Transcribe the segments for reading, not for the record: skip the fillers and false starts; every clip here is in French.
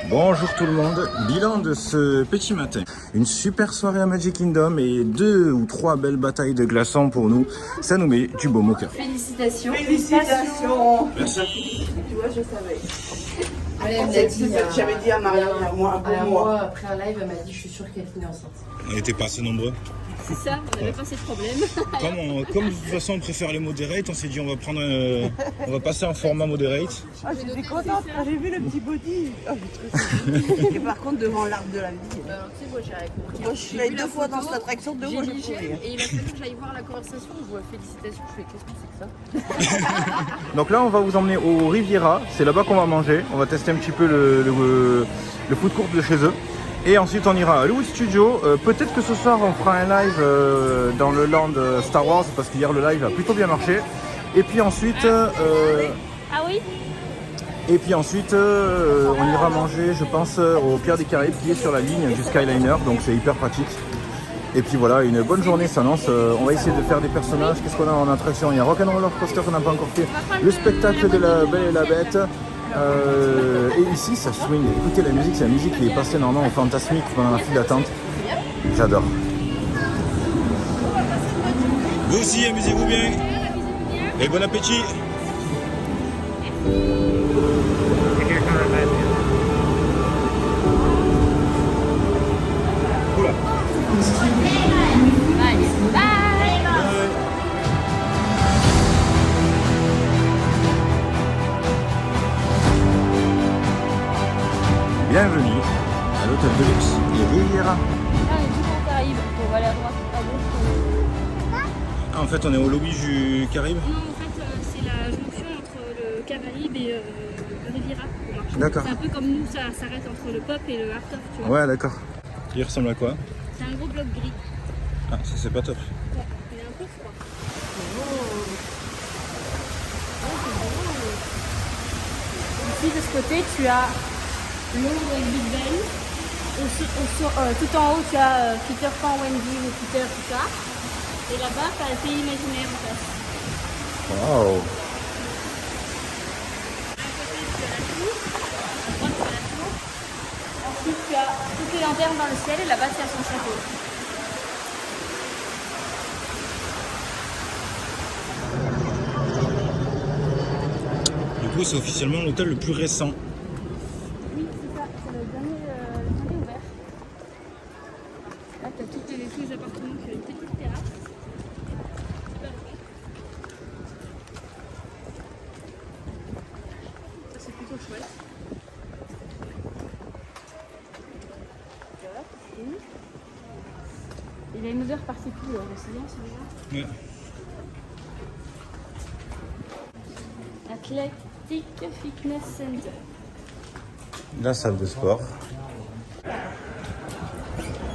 Bonjour tout le monde, bilan de ce petit matin. Une super soirée à Magic Kingdom et 2 ou 3 belles batailles de glaçons pour nous. Ça nous met du baume au cœur. Félicitations. Félicitations. Merci. Tu vois, je savais. Allez, elle m'a dit, J'avais dit à Marianne il y a un mois. après un live, elle m'a dit, je suis sûre qu'elle finit enceinte. On n'était pas assez nombreux. C'est ça, on n'avait pas assez de problèmes. Comme de toute façon on préfère les moderate, on s'est dit on va passer en format moderate. Ah, j'étais contente quand j'ai vu le petit body. Oh, j'ai trouvé ça. Et par contre, devant l'arbre de la vie. Tu sais, moi j'ai avec mon Moi, je suis allée 2 fois dans cette attraction, 2 fois j'ai j'ai dit trouvé. et il a fallu que j'aille voir la conversation. Je vois félicitations, je fais qu'est-ce que c'est que ça? Donc là on va vous emmener au Riviera, c'est là-bas qu'on va manger. On va tester un petit peu le food court de chez eux. Et ensuite on ira à Hollywood Studio. Peut-être que ce soir on fera un live dans le land Star Wars parce qu'hier le live a plutôt bien marché. Et puis ensuite, Ah oui? On ira manger, je pense, au Pierre des Caraïbes qui est sur la ligne du Skyliner, donc c'est hyper pratique. Et puis voilà, une bonne journée s'annonce. On va essayer de faire des personnages. Qu'est-ce qu'on a en attraction? Il y a Rock'n'Roller Coaster qu'on n'a pas encore fait. Le spectacle de la Belle et la Bête. Et ici, ça swing. Écoutez la musique, c'est la musique qui est passée normalement au Fantasmique pendant la file d'attente. J'adore. Vous aussi, amusez-vous bien. Et bon appétit. Oula. Allez, bye! Bienvenue à l'hôtel de luxe et Riviera. Ah, on est tout en Caraïbes. On va aller à droite, à gauche. Ah, en fait, on est au lobby du Caraïbe. Non, en fait, c'est la jonction entre le Caraïbe et le Riviera. Pour marcher. D'accord. C'est un peu comme nous, ça s'arrête entre le pop et le hard top, tu vois. Ouais, d'accord. Il ressemble à quoi? C'est un gros bloc gris. Ah, ça c'est pas top. Ouais, il est un peu froid. Ici, de ce côté, tu as Londres avec Big Ben. Tout en haut, tu as Peter Pan, Wendy, ou Peter, tout ça. Et là-bas, tu as le pays imaginaire en face. Waouh. À côté, tu as la tour. À droite, tu as la tour. Ensuite, tu as toutes les lanternes dans le ciel. Et là-bas, tu as son château. Du coup, c'est officiellement l'hôtel le plus récent. Oui, c'est ça. C'est le dernier ouvert. Là, tu as tous les appartements qui ont une petite terrasse. Super grand. Ça, c'est plutôt chouette. Voilà, c'est fini. Il a une odeur particulière aussi, hein, celui-là. Ouais. Athletic Fitness Center. La salle de sport. Il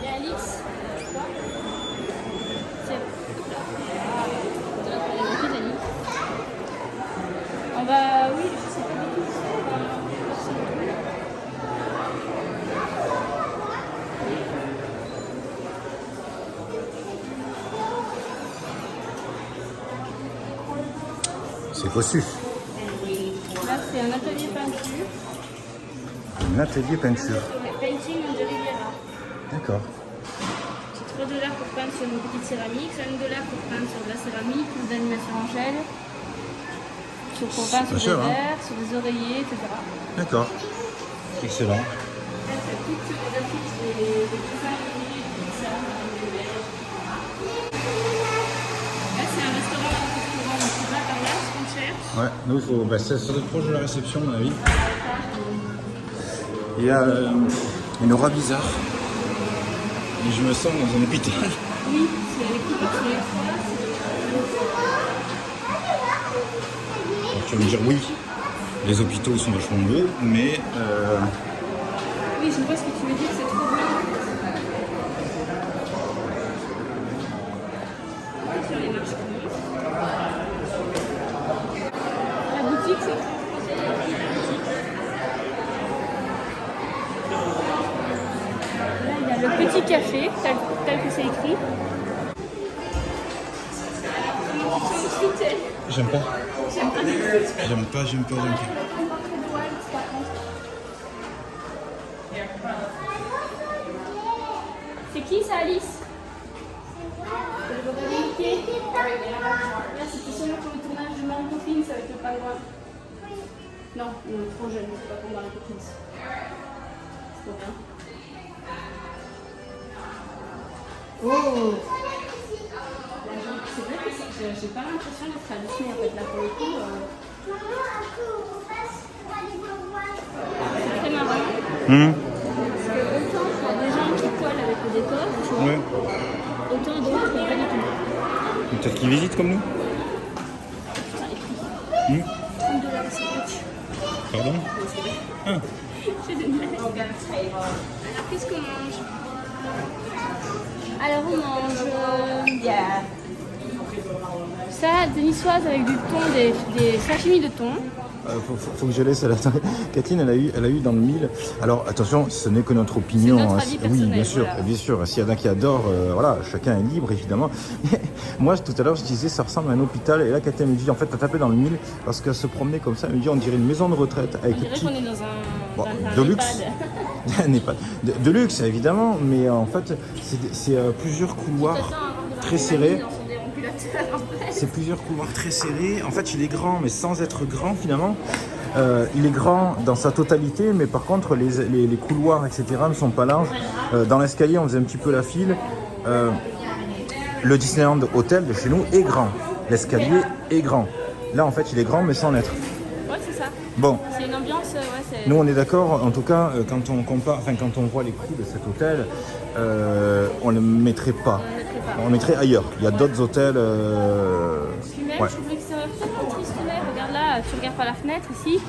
y a Alix. Tiens. On va, oui, je sais pas du tout. On va passer le tour. C'est cossu. Là, c'est un atelier peinture. Un atelier peinture. Painting on the Riviera. D'accord. C'est 3 $ pour peindre sur une petite céramique, 5 $ pour peindre sur de la céramique, ou d'animation en gel, pour peindre pas sur cher, des hein. verres, sur des oreillers, etc. D'accord. Excellent. Là, c'est toutes les affiches des dessins animés, des dessins animés. Là, c'est un restaurant donc tu vas par là, ce qu'on cherche. Ouais, nous, il faut. Bah, ça doit être proche de la réception, à mon avis. Il y a une aura bizarre. Et je me sens dans un hôpital. Oui, c'est les couleurs, c'est les trois. Alors, tu vas me dire oui, les hôpitaux sont vachement beaux, mais Oui, je vois ce que tu veux dire, c'est trop beau. Sur les marches qu'on monte. La boutique, c'est trop Là, il y a le petit café, tel que c'est écrit. j'aime pas. J'aime pas. C'est qui ça, Alice? Là, c'était seulement pour le tournage de Mary Poppins avec le pingouin. Non, trop jeune, c'est pas pour Mary Poppins. C'est trop bien. Oh! C'est vrai que j'ai pas l'impression d'être à Disney en fait là pour le coup. C'est très marrant. Parce que autant il y a des gens qui poilent avec le décor, tu vois, Ouais. autant d'autres pas du tout. Peut-être qu'ils visitent comme nous. Putain, les prix. Hmm. 30 $ c'est rich. Pardon? J'ai des blagues. Alors qu'est-ce qu'on mange? Alors on mange salade niçoise avec du thon, des sashimi de thon. Faut que je laisse à la Kathleen, elle a eu dans le mille. Alors attention, ce n'est que notre opinion. C'est notre avis Oui, personnel, bien sûr, voilà. bien sûr. S'il y en a qui adorent, voilà, chacun est libre évidemment. Mais moi, tout à l'heure, je disais, ça ressemble à un hôpital. Et là, Kathleen me dit, en fait, t'as tapé dans le mille parce qu'elle se promenait comme ça. Elle me dit, on dirait une maison de retraite On avec dirait petits. qu'on est dans un, Bon, dans un de luxe. EHPAD. Un EHPAD. De luxe, évidemment, mais en fait, c'est plusieurs couloirs très serrés. C'est plusieurs couloirs très serrés. En fait, il est grand, mais sans être grand finalement. Il est grand dans sa totalité, mais par contre, les couloirs, etc., ne sont pas larges. Dans l'escalier, on faisait un petit peu la file. Le Disneyland Hotel de chez nous est grand. L'escalier est grand. Là, en fait, il est grand, mais sans l'être. Ouais, c'est ça. Bon. C'est une ambiance, ouais, c'est... Nous, on est d'accord, en tout cas, quand on compare, enfin, quand on voit les prix de cet hôtel, on ne le mettrait pas. On le mettrait ailleurs. Il y a d'autres hôtels. Puis même, Ouais. je trouve l'extérieur tellement triste, mais regarde là, tu regardes par la fenêtre ici,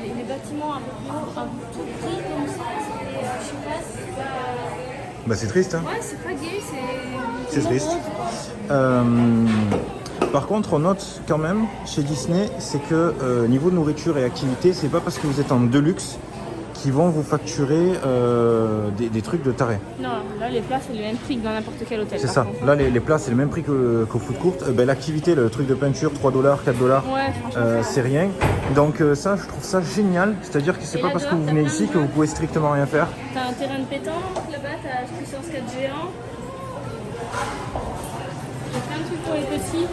les bâtiments un peu plus hauts, un peu tout petits comme ça, je sais pas, c'est pas... Bah, c'est triste, hein. Ouais, c'est pas gay, C'est triste. morose, quoi. Par contre, on note quand même chez Disney, c'est que niveau nourriture et activité, c'est pas parce que vous êtes en deluxe qu'ils vont vous facturer des trucs de taré. Non, là les plats c'est le même prix que dans n'importe quel hôtel. C'est par ça. contre. Là, les plats, c'est le même prix qu'au food court. L'activité, le truc de peinture, 3 $, 4 $, Ouais, franchement. c'est rien. Donc ça, je trouve ça génial. C'est-à-dire que c'est Et pas là, parce que dehors, vous t'as venez plein ici de que vous gens. pouvez strictement rien faire. T'as un terrain de pétanque, là-bas t'as puissance 4 géant. Il y a plein de trucs pour les petits.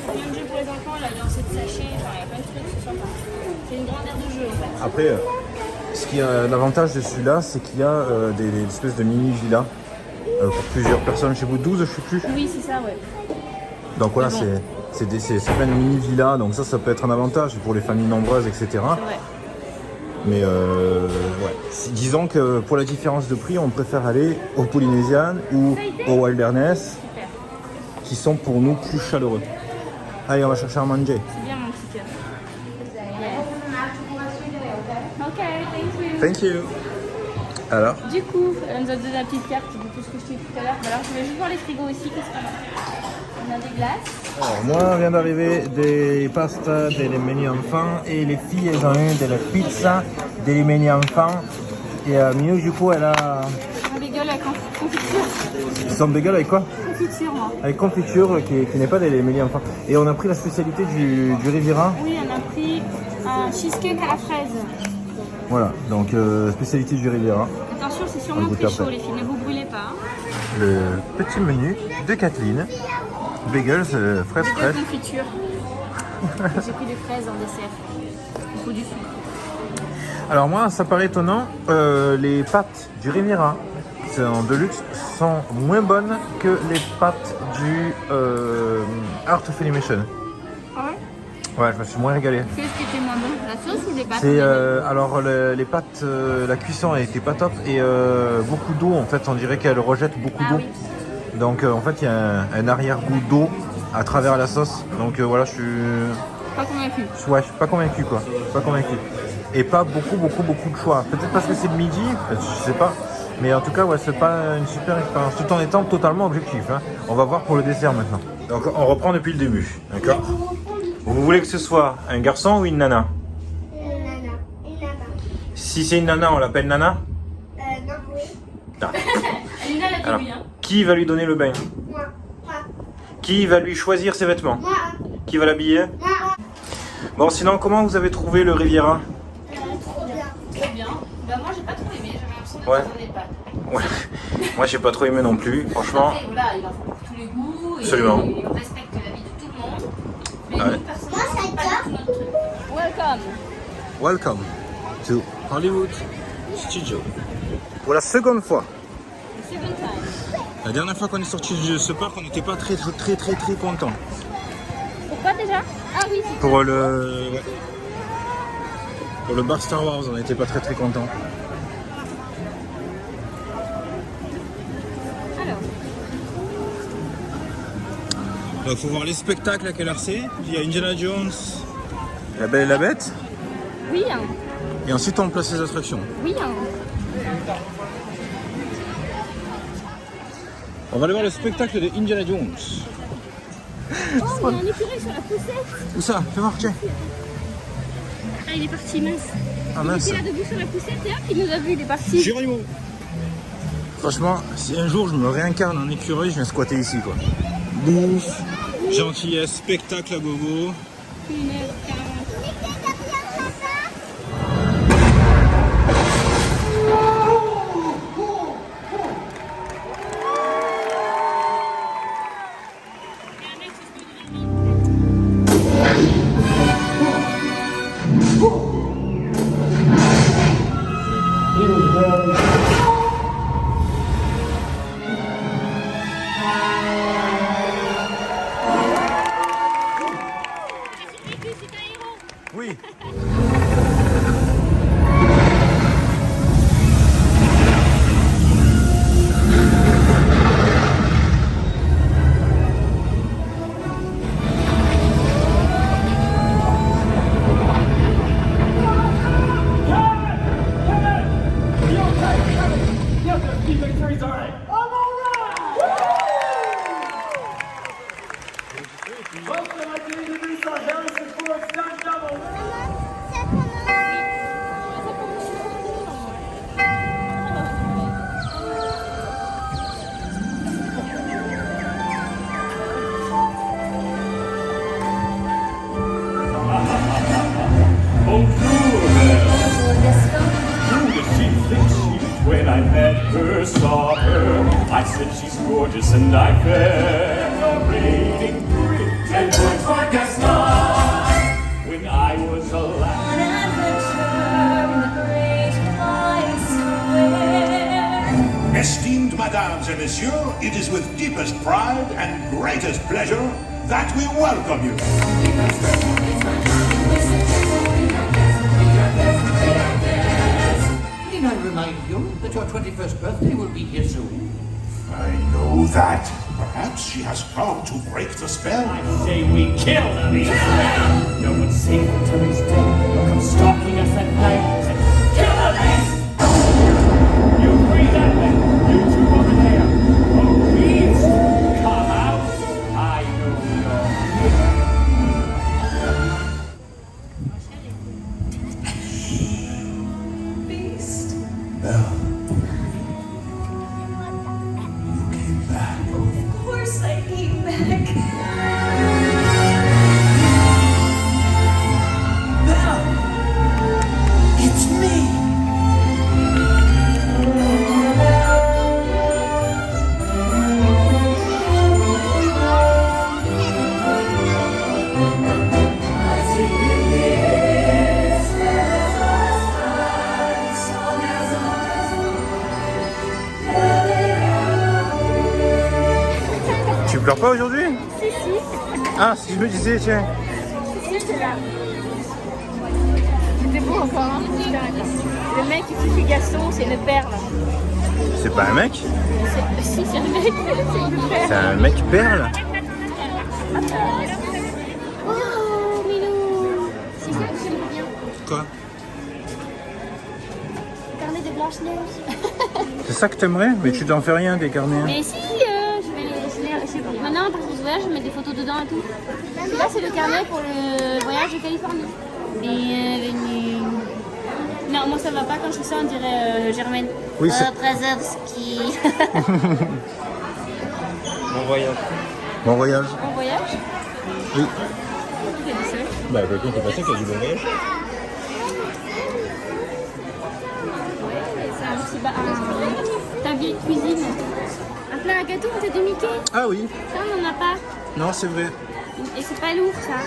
Plein de jeux pour les enfants, là il y a un set de sachets, enfin il y a plein de trucs, c'est sympa. C'est une grande aire de jeu en fait. Après, ce qui a l'avantage de celui-là, c'est qu'il y a des espèces de mini-villas pour plusieurs personnes. Chez vous, 12, je sais plus. Oui, c'est ça, ouais. Donc voilà, Mais bon. c'est plein de mini-villas, donc ça peut être un avantage pour les familles nombreuses, etc. C'est vrai. Mais ouais, disons que pour la différence de prix, on préfère aller au Polynesian ou au Wilderness, Super. qui sont pour nous plus chaleureux. Allez, on va chercher à manger. C'est bien mon petit cœur. Ok, thank you. Thank you. Alors, Du coup, elle nous a donné la petite carte de tout ce que je t'ai dit tout à l'heure. Alors je voulais juste voir les frigos ici, qu'est-ce qu'on a? On a des glaces. moi, on vient d'arriver des pastas, des menus enfants, et les filles, elles ont eu de la pizza, des menus enfants. Et Miu, du coup, elle a Un bagel avec confiture. son bagel avec quoi? Confiture, moi. Avec confiture, qui n'est pas des menus enfants. Et on a pris la spécialité du Riviera. Oui, on a pris un cheesecake à la fraise. Voilà, donc spécialité du Riviera. Attention, c'est On sûrement le goûte très chaud, après. les filles, ne vous brûlez pas. Le petit menu de Kathleen. Bagels, fraises Bagel fraîches. confiture. J'ai pris des fraises en dessert. Il faut du sucre. Alors moi, ça paraît étonnant, les pâtes du Riviera, c'est en deluxe, sont moins bonnes que les pâtes du Art of Animation. Ah ouais? Ouais, je me suis moins régalé. Qu'est-ce qui était moins bon? La sauce ou les pâtes? C'est alors les pâtes, la cuisson elle était pas top et beaucoup d'eau en fait, on dirait qu'elle rejette beaucoup Ah d'eau. oui. Donc en fait il y a un arrière-goût d'eau à travers la sauce. Donc voilà, je suis Pas convaincu. ouais, je suis pas convaincu quoi. Pas convaincu. Et pas beaucoup de choix. Peut-être parce que c'est le midi, je sais pas. Mais en tout cas, ouais, c'est pas une super expérience. Tout en étant totalement objectif. Hein. On va voir pour le dessert maintenant. Donc on reprend depuis le début, d'accord? Vous voulez que ce soit un garçon ou une nana? Une nana. Si c'est une nana, on l'appelle nana? Non, oui. Ah. Alina l'a Alors, dit oui, hein. qui va lui donner le bain? Moi. Qui va lui choisir ses vêtements? Qui va l'habiller? Bon, sinon, comment vous avez trouvé le Riviera? Trop bien. Très bien. Bah moi j'ai pas trop aimé, j'avais Ouais. J'en ai pas. Ouais. Moi j'ai pas trop aimé non plus, franchement. Après, voilà, il en faut pour tous les goûts. Absolument. Et on respecte la vie de tout le monde. Mais Ouais. nous, personnellement, c'est pas du tout notre truc. Welcome. Welcome to Hollywood Studio. Pour la seconde fois. Second time. La dernière fois qu'on est sorti de ce parc, on n'était pas très contents. Pourquoi déjà? Ah oui, c'est Pour le... ouais. Pour le bar Star Wars, on n'était pas très contents. alors. Il faut voir les spectacles à quelle heure c'est. Il y a Indiana Jones, La Belle et la Bête. Oui, hein. Et ensuite on place les attractions. Oui, hein. On va aller voir le spectacle de Indiana Jones. Oh, il y a un écureuil sur la poussette. Où ça? Fais voir, tiens. Ah, il est parti, mince. Ah Il mince. était là debout sur la poussette et hop, il nous a vu, il est parti. Géronimo. Franchement, si un jour je me réincarne en écureuil, je viens squatter ici quoi. Bouffe, gentillesse, spectacle à gogo. 1h40. Oui. When I met her, saw her, I said she's gorgeous and I fell rating pretty and good for Gaston. When I was a lad, Esteemed Mesdames et Messieurs, it is with deepest pride and greatest pleasure that we welcome you. Need I remind you that your 21st birthday will be here soon? I know that. Perhaps she has come to break the spell. I say we kill the beast. No one's safe until he's dead. He'll come stalking us at night and say, kill the beast! You three that way, you two over there. Oh, beast, come out. I know Belle. You came back. Of course I came back. Belle! It's me! Tu pleures pas aujourd'hui? Si, si. Ah, si je me disais, tiens. Si, c'est là. C'était beau encore, hein. Putain. Le mec qui fait Gaston, c'est une perle. C'est pas un mec? Si, c'est un mec, c'est une perle. C'est un mec perle? Oh, Milou. C'est ça que j'aime bien. Quoi? Le carnet de Blanche-Neige. C'est ça que t'aimerais? Mais tu t'en fais rien des carnets. Hein. Mais si, maintenant, parce que je voyage, je mets des photos dedans et tout. Là, c'est le carnet pour le voyage de Californie. Bienvenue. Non, moi ça va pas quand je fais ça, on dirait Germaine. Oui, c'est... Krasowski. Bon voyage. Bon voyage. En voyage? Oui. Pourquoi t'as dit ça? Bah quelqu'un qui est passé qui a dit bon voyage. C'est un petit cuisine. Un plat à gâteau, on t'a de Mickey. Ah oui. Ça, on n'en a pas. Non, c'est vrai. Et c'est pas lourd, ça.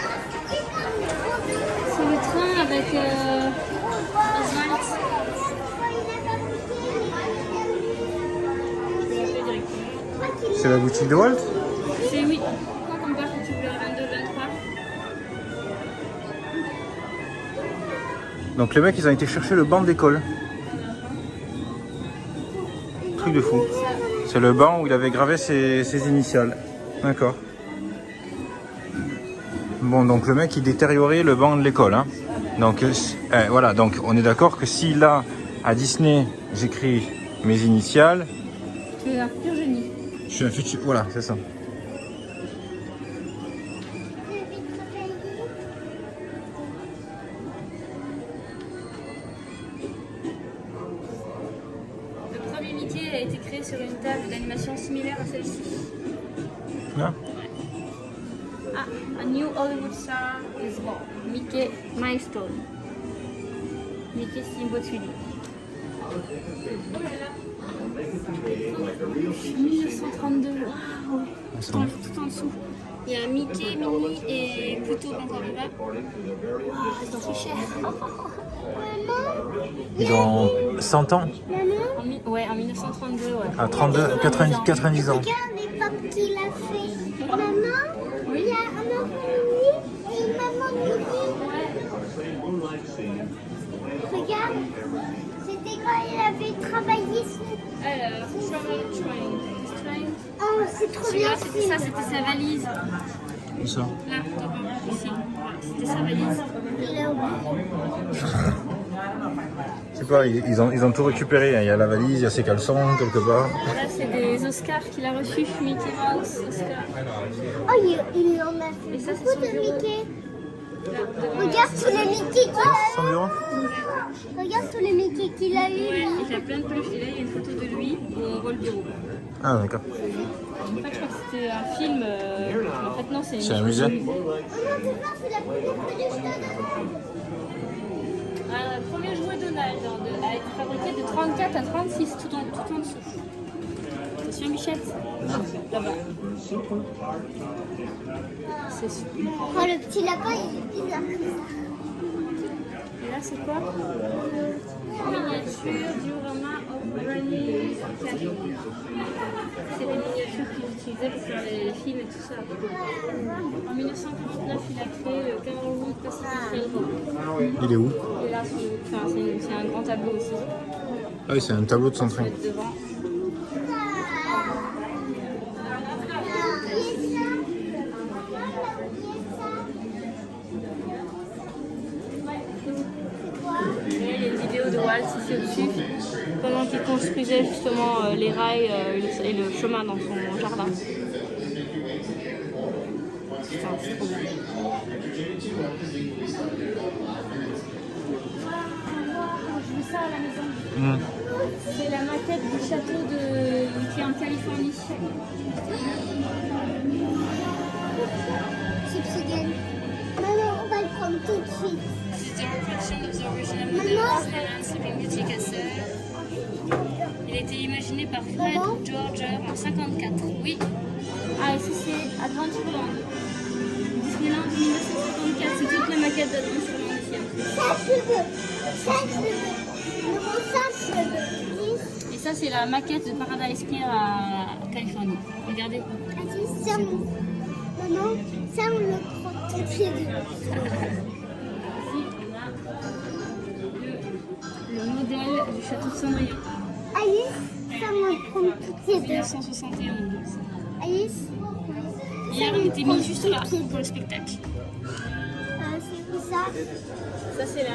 C'est le train avec Oswald. C'est la boutique de Walt? C'est oui. Quoi comme page tu veux 22, 23? Donc les mecs, ils ont été chercher le banc de l'école. Truc de fou. C'est le banc où il avait gravé ses initiales. D'accord. Bon, donc le mec, il détériorait le banc de l'école. Hein. Donc voilà, donc on est d'accord que si là, à Disney, j'écris mes initiales... Tu es un futur génie. Je suis un futur... Voilà, c'est ça. Le premier Mickey a été créé sur une table d'animation similaire à celle-ci. Là. Ah, a new Hollywood star is born. Mickey Milestone. Mickey Steamboat Willie. 1932, waouh! Tout en dessous. Il y a Mickey, Minnie et Pluto encore là-bas. Waouh, ils ont fait cher. Ils ont 100 ans. Ouais, en 1932, ouais. À 32, 90 ans. Regarde les papes qu'il a fait. Maman, il y a un enfant Minnie et une maman Minnie. Regarde, c'était quand il avait travaillé sur... Alors, Train. Oh, c'est trop bien. Ça, c'était sa valise. Où ça? Là, devant, ici. C'était sa valise. Il a oublié. C'est pas, ils ont tout récupéré. Hein. Il y a la valise, il y a ses caleçons quelque part. Là, c'est des Oscars qu'il a reçus. Mickey Mouse, Oscar. Oh, il en a fait Et ça, c'est beaucoup son de bureau. Mickey. Là, devant. Regarde tous les Mickey qu'il a Son bureau? eu. Regarde tous les Mickey qu'il a eu. Ouais, il a plein de peluches. Et là, il y a une photo de lui où on voit le bureau. Ah d'accord. En fait, je crois que c'était un film. En fait, non, c'est un musée. Oh non, c'est pas, c'est la plus grande peluche de Le premier jouet Donald a été fabriqué de 34 à 36 tout en dessous. C'est sur Bichette. Là-bas. C'est super. Oh, le petit lapin, il est bizarre. Et là, c'est quoi? Miniature, diorama of Granny Café. C'est les miniatures qu'ils utilisaient pour faire les films et tout ça. En 1949, il a créé le Carol Pacific Railroad. Il est où? Et là, c'est un grand tableau aussi. Ah oui, c'est un tableau de son train. Devant. Il y a une vidéo de Walt ici au-dessus, pendant qu'il construisait justement les rails et le chemin dans son jardin. Putain, c'est trop bien. Je veux ça à la maison. C'est la maquette du château qui est en Californie. Chipsigan. Maman, on va le prendre tout de suite. Il a été imaginé par Fred George en 54. Oui. Ah, et ça c'est Adventureland. Disneyland 1954, c'est toute la maquette d'Adventureland ici. Ça, je veux. Ça, je veux. Non, ça, je veux. Et ça c'est la maquette de Paradise Pier à Californie. Regardez. Vas-y, ça, maman, ça, on le prend tout de suite. Ici on a le modèle du château de Cendrillon. Alice, ça, on le prend toutes les deux. 1971. Alice, Hier on était mis juste là pour le spectacle. c'est ça. Ça c'est la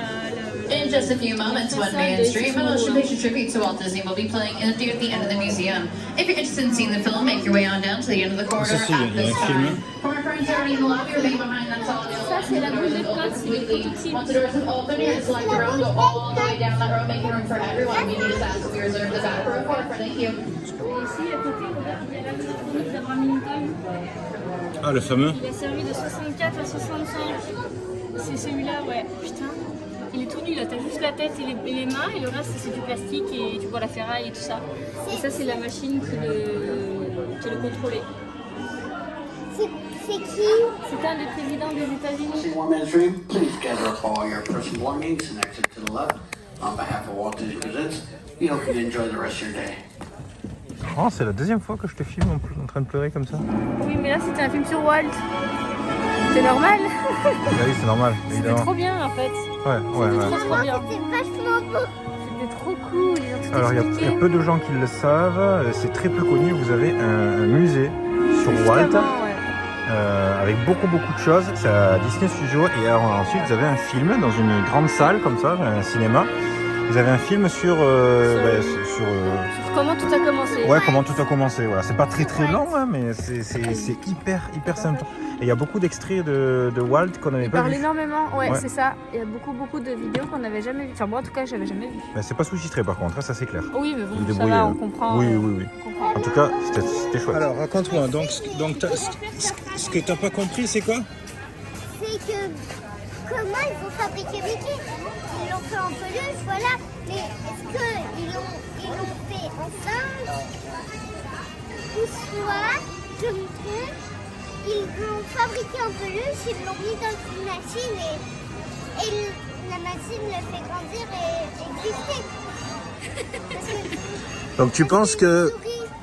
In just a few moments, One Main Street, an illustration tribute to Walt Disney will be playing at the end of the museum. If you're interested in seeing the film, make your way on down to the end of the corridor at this time. For our friends already in the lobby, remain behind that solid yellow Ça, c'est la boule de doors pote, c'est le prototype. Once the doors have opened, you can select your own, go all the way down that row, making room for everyone. We just ask that we reserve the back row for thank you. Et ici, à côté, regarde, il y a l'animatronique d'Abraham Lincoln. Ah, le fameux. Il a servi de 64 à 65. C'est celui-là, ouais. Putain. Il est tout nu là, t'as juste la tête et les mains et le reste c'est du plastique et tu vois la ferraille et tout ça. Et ça c'est la machine qui le contrôlait. C'est qui? C'est un des présidents des États-Unis. More mainstream, please gather up all your personal belongings and exit to the left. On behalf of Walt Disney Presents, we hope you enjoy the rest of your day. Oh, c'est la deuxième fois que je te filme en train de pleurer comme ça. Oui, mais là c'était un film sur Walt. C'est normal. Ah oui, c'est normal, C'était évidemment. trop bien en fait. Ouais. Trop bien. C'était vachement beau. C'était trop cool. Ils ont tout Alors, il y expliqué. a peu de gens qui le savent. C'est très peu connu. Vous avez un musée sur Walt. Justement, ouais. Avec beaucoup de choses, c'est à Disney Studios et alors, ensuite vous avez un film dans une grande salle comme ça, un cinéma. Vous avez un film sur Sur comment tout a commencé. ouais, comment tout a commencé. Voilà, c'est pas très long, hein, mais c'est hyper simple. Et il y a beaucoup d'extraits de Walt qu'on n'avait Il pas parle vu. énormément, ouais, Ouais. c'est ça. Il y a beaucoup de vidéos qu'on n'avait jamais vues. Enfin moi en tout cas j'avais jamais vu. Mais c'est pas sous-titré par contre, hein, ça c'est clair. Oui mais Vous bon, ça débrouillez, va, hein. on comprend. Oui. On comprend. En tout cas, c'était chouette. Alors raconte-moi, donc ce que t'as pas compris c'est quoi? C'est que comment ils ont fabriqué Mickey? Ils l'ont fait en peluche, voilà. Mais est-ce qu'ils l'ont fait en singe? Ou soit, je me trompe, ils l'ont fabriqué en peluche, ils l'ont mis dans une machine et la machine le fait grandir et exister. Donc tu penses que...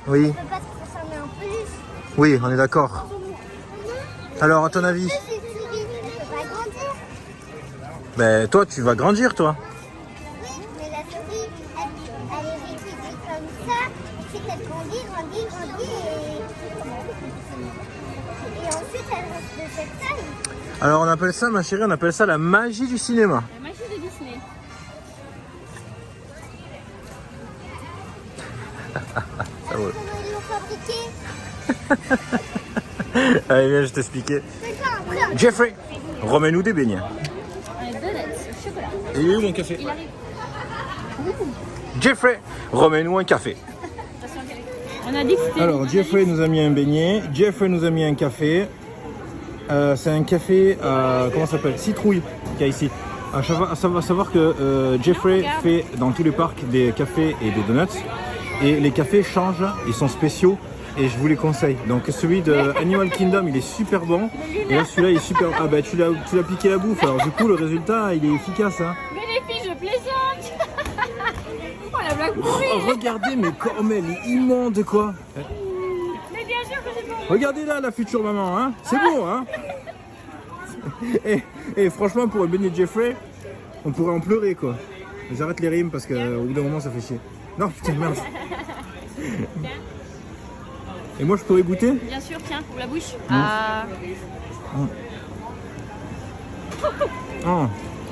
Oui, On ne peut pas se transformer en peluche. oui, on est d'accord. Alors à ton avis? Cette souris ne peut pas grandir. Ben toi tu vas grandir toi. Oui, mais la souris, elle est réfléchie comme ça. Ensuite, elle grandit et ensuite, elle reste de cette taille. Alors on appelle ça, ma chérie, on appelle ça la magie du cinéma. La magie de Disney. ouais. Comment ils l'ont fabriqué? Allez viens, je t'expliquer. D'accord, Jeffrey, remets-nous des beignets. Un donut au chocolat. Et il est où mon café? Il arrive. Jeffrey, remets-nous un café. On a dit que c'était... Alors Jeffrey nous a mis un beignet, Jeffrey nous a mis un café. C'est un café, comment ça s'appelle? Citrouille qu'il y a ici. Ça va savoir que Jeffrey fait dans tous les parcs des cafés et des donuts. Et les cafés changent, ils sont spéciaux et je vous les conseille. Donc celui de Animal Kingdom il est super bon. Et là celui-là il est super... Ah bah tu l'as piqué la bouffe, alors du coup le résultat il est efficace. Hein. Mais les filles, je plaisante. Oh la blague pourrie. Oh, regardez mais comme elle est immonde quoi. Mais bien sûr que j'ai pas... Regardez là la future maman, hein. C'est beau hein. Et franchement pour un beignet de Jeffrey, on pourrait en pleurer quoi. J'arrête les rimes parce qu'au bout d'un moment ça fait chier. Non putain merde. Et moi je pourrais goûter? Bien sûr, tiens, pour la bouche. Ah. Oh,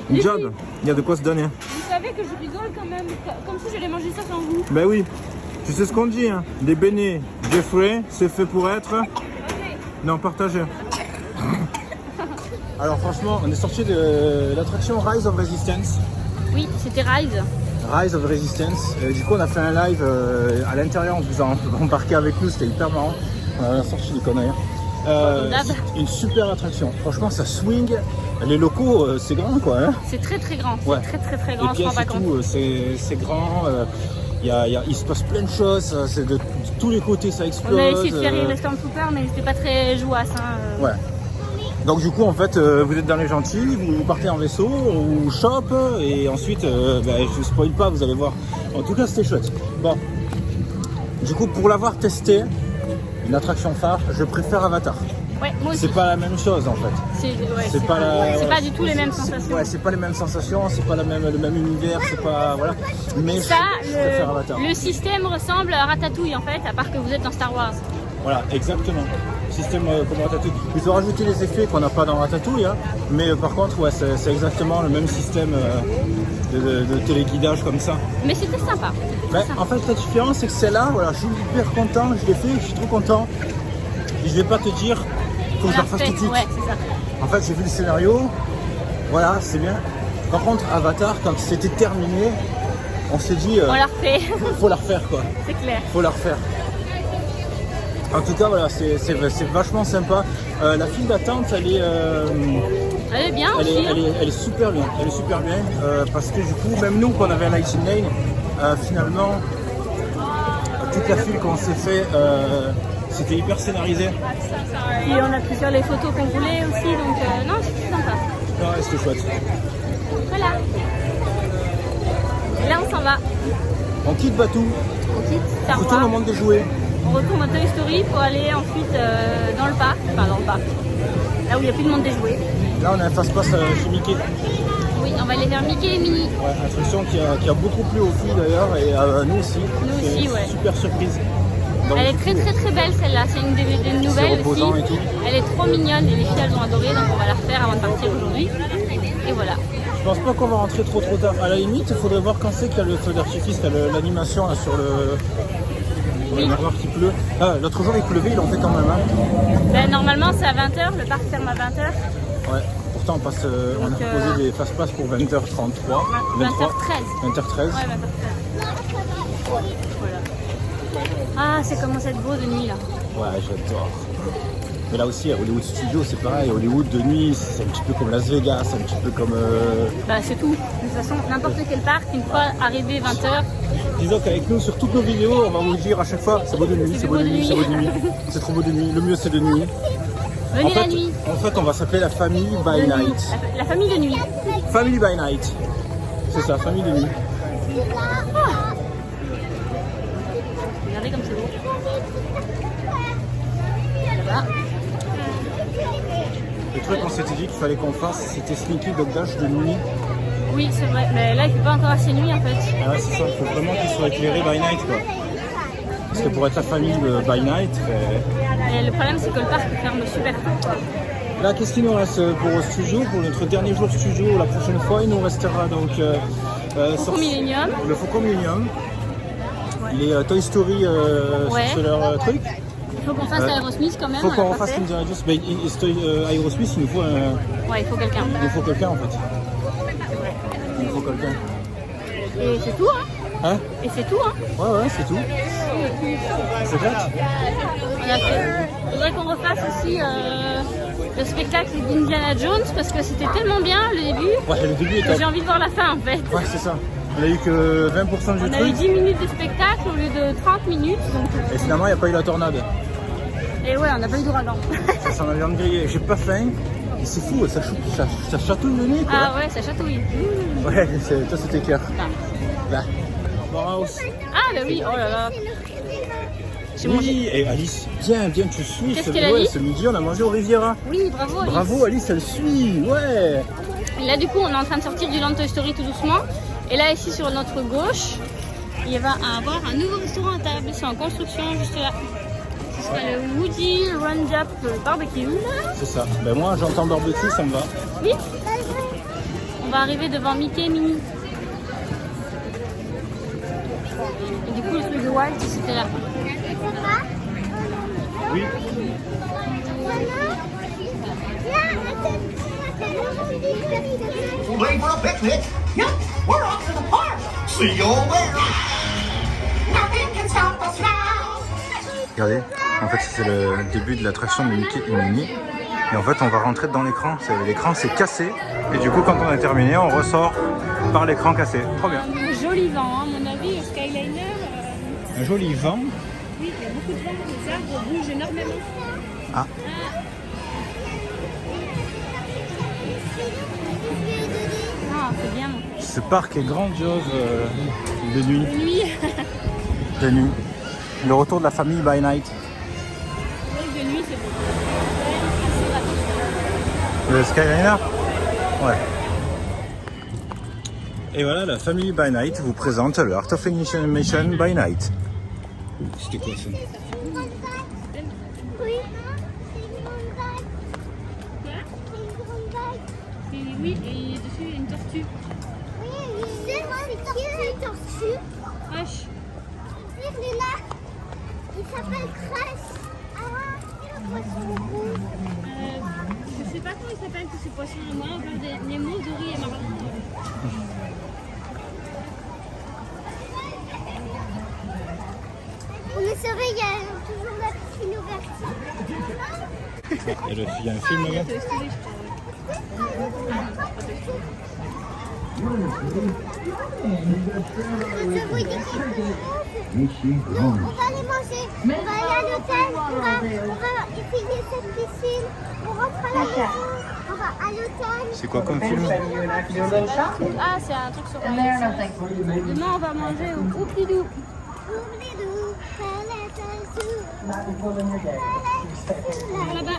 une job, il y a de quoi se donner. Vous savez que je rigole quand même, comme si j'allais manger ça sans vous. Ben oui, tu sais ce qu'on dit, hein. Des beignets Jeffrey, c'est fait pour être... Non, partagé. Alors franchement, on est sorti de l'attraction Rise of Resistance. Oui, c'était Rise. Rise of Resistance. Du coup, on a fait un live à l'intérieur, on vous a embarqué avec nous, c'était hyper marrant. On a sorti des conneries. C'est une super attraction. Franchement, ça swing. Les locaux, c'est grand quoi. Hein. C'est très grand. Ouais. C'est très grand, Les on se rend pièces pas et compte. tout, c'est grand. Il se passe plein de choses. C'est de tous les côtés, ça explose. On a essayé de faire les Stormtroopers, mais c'était pas très jouasse. Hein. Ouais. Donc du coup en fait vous êtes dans les gentils, vous partez en vaisseau, ou shop et ensuite je vous spoil pas, vous allez voir. En tout cas c'était chouette. Bon. Du coup pour l'avoir testé, une attraction phare, je préfère Avatar. Ouais, moi aussi. C'est pas la même chose en fait. C'est pas du tout les mêmes sensations. Ouais, c'est pas les mêmes sensations, c'est pas le même univers, c'est pas voilà. Mais Ça, je préfère Avatar. le système ressemble à Ratatouille en fait, à part que vous êtes dans Star Wars. Voilà, exactement. Système comme Ratatouille. Ils ont rajouté les effets qu'on n'a pas dans Ratatouille, hein. Mais par contre, ouais, c'est exactement le même système de téléguidage comme ça. Mais c'était sympa. En fait, la différence, c'est que celle-là, voilà, je suis hyper content, je l'ai fait, je suis trop content. Et je vais pas te dire, faut que je la refasse tout de suite. Ouais, c'est ça. En fait, j'ai vu le scénario, voilà, c'est bien. Par contre, Avatar, quand c'était terminé, on s'est dit, On la refait. faut la refaire quoi. C'est clair. Faut la refaire. En tout cas, voilà, c'est vachement sympa. La file d'attente, elle est bien aussi. elle est super bien. Elle est super bien parce que du coup, même nous, quand on avait un Lightning Lane, finalement, toute la file qu'on s'est fait, c'était hyper scénarisé. Et on a pu faire les photos qu'on voulait aussi, donc non, c'était sympa. Ouais, c'était chouette. Voilà. Et là, on s'en va. On quitte Batou. On quitte On Star retourne au Wars. monde des jouets. On retourne à Toy Story pour aller ensuite dans le parc. Enfin, dans le parc. Là où il n'y a plus de monde des jouets. Là, on a un fast-pass chez Mickey. Oui, on va aller vers Mickey et Minnie. Ouais, attraction qui a beaucoup plu aux filles d'ailleurs et nous aussi. Nous aussi, ouais. Super surprise. Donc, Elle est très très très belle celle-là, c'est une des nouvelles aussi. reposant et tout. Elle est trop mignonne et les filles elles ont adoré, donc on va la refaire avant de partir aujourd'hui. Et voilà. Je pense pas qu'on va rentrer trop tard. À la limite, il faudrait voir quand c'est qu'il y a le feu d'artifice, qu'il y a l'animation là sur le. Oui. On va voir qu'il pleut. Ah, l'autre jour il pleuvait, il en fait quand même. Hein. Ben, normalement c'est à 20h, le parc ferme à 20h. Ouais, pourtant on a proposé des fast-pass pour 20h33. 20h13. 20h13. Ouais, 20h13. Voilà. Ah, c'est comment c'est beau de nuit là. Ouais, j'adore. Mais là aussi, à Hollywood Studios, c'est pareil. Hollywood de nuit, c'est un petit peu comme Las Vegas, un petit peu comme. Bah, c'est tout. De toute façon, n'importe quel parc, une fois arrivé 20h. Disons qu'avec nous, sur toutes nos vidéos, on va vous dire à chaque fois c'est beau de nuit, c'est beau de nuit, c'est beau de nuit. C'est trop beau de nuit. Le mieux, c'est de nuit. Venez la nuit. En fait, on va s'appeler la famille by night. La famille de nuit. Family by night. C'est ça, famille de nuit. Regardez comme c'est beau. Là-bas. Le truc qu'on s'était dit qu'il fallait qu'on fasse, c'était Sneaky Dog Dash de nuit. Oui, c'est vrai. Mais là, il fait pas encore assez nuit en fait. Ah ouais, c'est ça, il faut vraiment qu'il soit éclairé by night quoi. Parce que pour être la famille by night, Et le problème, c'est que le parc ferme super tôt. là, qu'est-ce qu'il nous reste pour studio, pour notre dernier jour studio? La prochaine fois, il nous restera donc Faucon Millennium. le Faucon Millennium, les Toy Story Ouais. sur leur truc. Il faut qu'on fasse Aerosmith quand même. Il faut on qu'on l'a pas refasse fait. Indiana Jones. Aerosmith, il nous faut Ouais, il faut quelqu'un. en fait. Il nous faut quelqu'un. Et c'est tout, hein. Hein? Et c'est tout, hein. Ouais, c'est tout. C'est clair. On a fait. Il faudrait qu'on refasse aussi le spectacle d'Indiana Jones parce que c'était tellement bien le début. Ouais, le début est Que top. j'ai envie de voir la fin en fait. Ouais, c'est ça. On a eu que 20% du On a eu truc. 10 minutes de spectacle au lieu de 30 minutes. Donc... Et finalement, il n'y a pas eu la tornade. Et ouais, on n'a pas eu d'ouragan. Ça s'en a viande grillée. J'ai pas faim. Et c'est fou, ça chatouille le nez quoi. Ah ouais, ça chatouille. Ouais, toi c'était cœur. Là. Bauhaus. Ah bah oui, oh là là. J'ai mangé. Oui, et Alice, viens, tu suis. Qu'est-ce qu'elle a dit? Ce midi, on a mangé au Riviera. Oui, bravo Alice. Bravo Alice, elle suit, ouais. Et là du coup, on est en train de sortir du Land Toy Story tout doucement. Et là ici sur notre gauche, il va y avoir un nouveau restaurant à table. C'est en construction juste là. Ce sera le Woody Roundup Barbecue. C'est ça. Ben moi, j'entends barbecue, ça me va. Oui. On va arriver devant Mickey et Minnie. Et du coup, le truc de Walt, c'était là. Oui. Late for a picnic? Yep, we're off to the park. See you all there. Nothing can stop us now. Regardez, en fait c'est le début de l'attraction de Mickey et Minnie. Et en fait on va rentrer dans l'écran. L'écran s'est cassé. Et du coup quand on a terminé, on ressort par l'écran cassé. Trop bien. Joli vent, à mon avis, le Skyliner. Un joli vent. Oui, il y a beaucoup de vent, les arbres bougent énormément. Ah. Ah, c'est bien. Ce parc est grandiose de nuit. De nuit. De nuit. Le retour de la famille by night. Oui, de nuit, c'est beau. Le Skyliner? Ouais. Et voilà, la famille by night vous présente le Art of Animation by night. C'était quoi ça? Oui, et dessus, il y a une tortue. Oui, c'est moi, c'est tortue. Wesh. Il est là. Il s'appelle Crèche. Ah, le poisson rouge. Je sais pas comment il s'appelle tous ces poissons. Moi, on parle des Nemo, Dory et Marlin. On est sauvé, il y a toujours la piscine ouverte. Il y a un film là-bas. On va aller manger, on va aller à l'hôtel, on va essayer cette piscine, on rentre à la maison, on va à l'hôtel. C'est quoi comme film? Ah, c'est un truc sur demain, on va manger au Oupidou. Là-bas.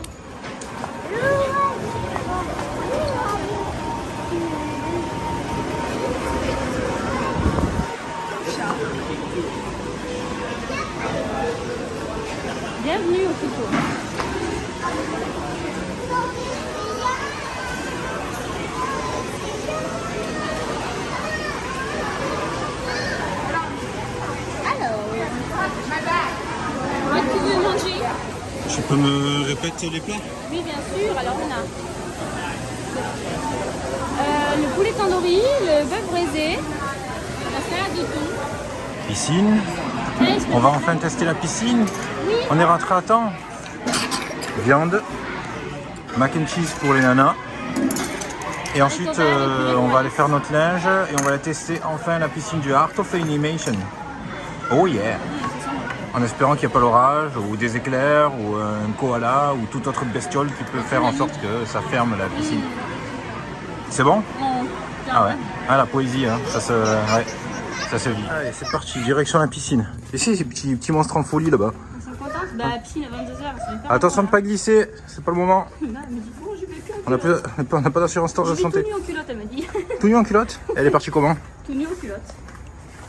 Bienvenue au Foucault. Alors, qu'est-ce que tu veux manger? Tu peux me répéter les plats? Oui, bien sûr. Alors, on a le poulet tandoori, le bœuf braisé, la salade de thon. Piscine. On va enfin tester la piscine. Oui. On est rentré à temps. Viande, mac and cheese pour les nanas. Et ensuite, on va aller faire notre linge et on va aller tester enfin la piscine du Art of Animation. Oh yeah! En espérant qu'il n'y ait pas l'orage, ou des éclairs, ou un koala, ou toute autre bestiole qui peut faire en sorte que ça ferme la piscine. C'est bon? Ah ouais. Ah, la poésie, hein. Ça se vit. Allez, c'est parti, direction la piscine. Et si, ces petits monstres en folie là-bas. Ils sont contents? Bah, la piscine à 22h. Attention de ne pas glisser, c'est pas le moment. Non, mais du coup, je vais plus On n'a pas d'assurance de je vais santé. tout nu en culotte, elle m'a dit. Tout nu en culotte? Elle est partie comment? Tout nu en culotte.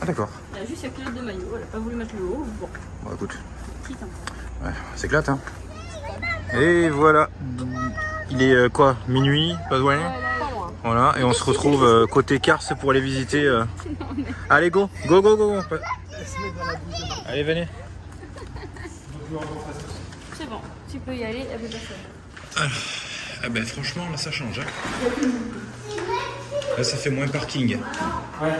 Ah d'accord. Elle a juste la culotte de maillot, elle a pas voulu mettre le haut. Bon, Bon écoute, petit hein. ouais, c'est éclate hein. Et voilà. Il est quoi? Minuit, pas loin? Voilà, et on se retrouve côté Cars pour aller visiter. Allez, go. Allez, venez. C'est bon, tu peux y aller, elle peut passer. Ah ben franchement, là ça change. Hein. Là ça fait moins parking. Ouais.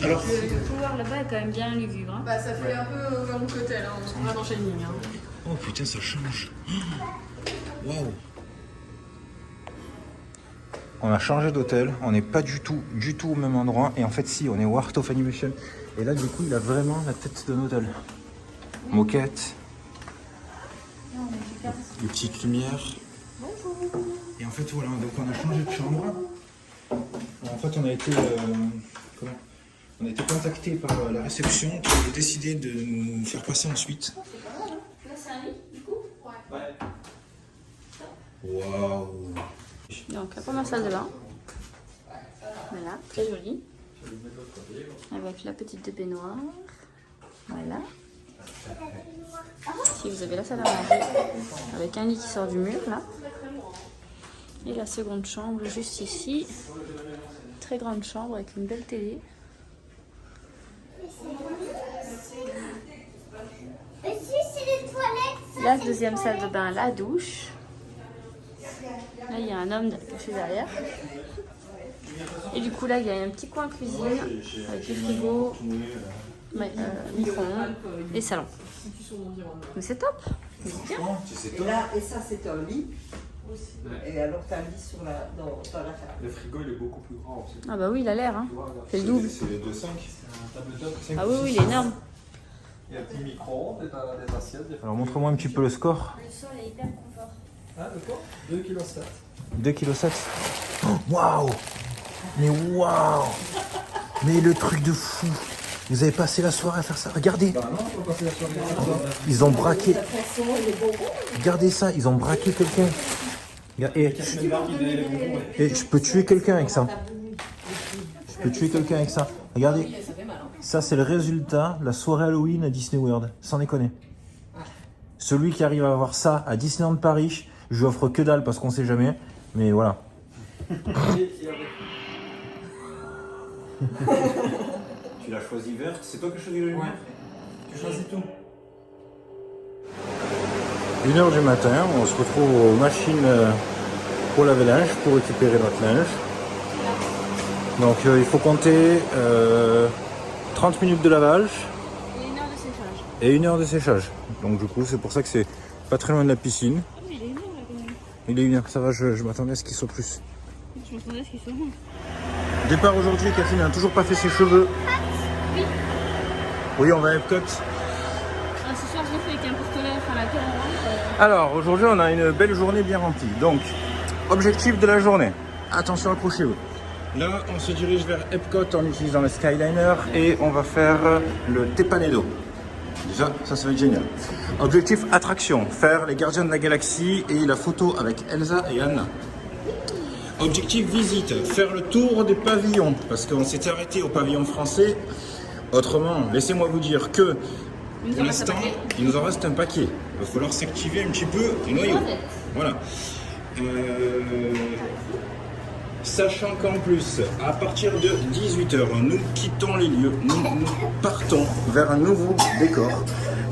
Alors. Le couloir là-bas est quand même bien lugubre. Hein. Bah, ça fait un peu over look hotel, hein. On va dans Shining. Hein. Oh putain, ça change. Waouh. On a changé d'hôtel, on n'est pas du tout au même endroit. Et en fait, si, on est au Art of Animation. Et là, du coup, il a vraiment la tête d'un hôtel. Moquette. Les petites lumières. Et en fait, voilà, donc on a changé de chambre. En fait, on a été contacté par la réception qui a décidé de nous faire passer ensuite. Là, c'est un lit, du coup? Ouais. Waouh. Donc, la première salle de bain. Voilà, très jolie. Avec la petite baignoire. Voilà. Ici, vous avez la salle à manger. Avec un lit qui sort du mur, là. Et la seconde chambre, juste ici. Très grande chambre avec une belle télé. La deuxième salle de bain, la douche. Là, il y a un homme caché derrière. Et du coup, là, il y a un petit coin cuisine avec du frigo, micro-ondes et salon. Mais c'est top. C'est bien. Et ça, c'est un lit. Et alors, tu as un lit dans la table. Le frigo, il est beaucoup plus grand aussi. Ah bah oui, il a l'air. Hein. C'est le double. C'est les 2,5. Ah oui, il est énorme. Il y a un petit micro-ondes, des assiettes. Alors, montre-moi un petit peu le score. Le sol est hyper confort. Ah, d'accord. 2,7 kg. 2,7 kg. Oh, waouh! Mais waouh! Mais le truc de fou! Vous avez passé la soirée à faire ça. Regardez! Bah non, on peut passer la soirée. Ils ont braqué. Regardez ça, ils ont braqué quelqu'un. Et je peux tuer quelqu'un avec ça. Regardez. Ça, c'est le résultat de la soirée Halloween à Disney World. Sans déconner. Celui qui arrive à avoir ça à Disneyland Paris, je lui offre que dalle parce qu'on sait jamais. Mais voilà. Tu l'as choisi verte, c'est toi qui as choisi la lumière? Tu choisis tout. 1h du matin, on se retrouve aux machines pour laver linge, pour récupérer notre linge. Donc il faut compter 30 minutes de lavage Et 1 heure de séchage. et 1 heure de séchage. Donc du coup c'est pour ça que c'est pas très loin de la piscine. Il est 1 heure là quand même. Il est 1 heure, ça va, je m'attendais à ce qu'il soit plus. Je m'attendais à ce qu'il soit moins. Départ aujourd'hui, Catherine n'a toujours pas fait ses cheveux. Oui. Oui, on va à Epcot. Ah, ce soir je l'ai fait avec un porte-lèvres à laquelle on rentre. Alors aujourd'hui on a une belle journée bien remplie. Donc objectif de la journée. Attention, accrochez-vous. Là on se dirige vers Epcot en utilisant le Skyliner et on va faire le Tepanedo. Déjà ça va être génial. Objectif attraction, faire les Gardiens de la Galaxie et la photo avec Elsa et Anna. Objectif visite, faire le tour des pavillons parce qu'on s'était arrêté au pavillon français. Autrement, laissez-moi vous dire que pour l'instant, il nous en reste un paquet. Il va falloir s'activer un petit peu le noyau. Voilà. Sachant qu'en plus, à partir de 18h, nous quittons les lieux, nous partons vers un nouveau décor,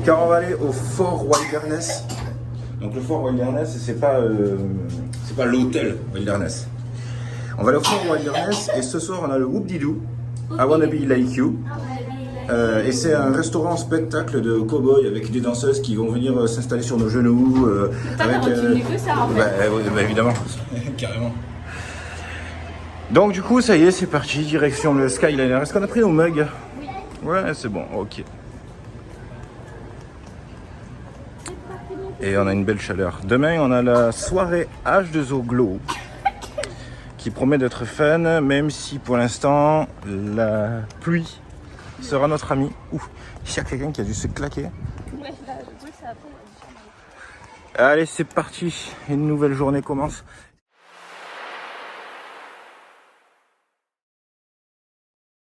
car on va aller au Fort Wilderness. Donc le Fort Wilderness, c'est pas l'hôtel Wilderness. On va aller au Fort Wilderness et ce soir on a le Whoop-de-Doo, I Wanna Be Like You. Et c'est un restaurant spectacle de cow-boys avec des danseuses qui vont venir s'installer sur nos genoux. Que ça en fait. Bah, évidemment, carrément. Donc du coup, ça y est, c'est parti, direction le Skyliner. Est-ce qu'on a pris nos mugs? Oui. Ouais, c'est bon, ok. Et on a une belle chaleur. Demain, on a la soirée H2O Glow qui promet d'être fun, même si pour l'instant, la pluie sera notre ami. Ouh, il y a quelqu'un qui a dû se claquer. Ouais, là, je trouve que ça a pris. Allez, c'est parti. Une nouvelle journée commence.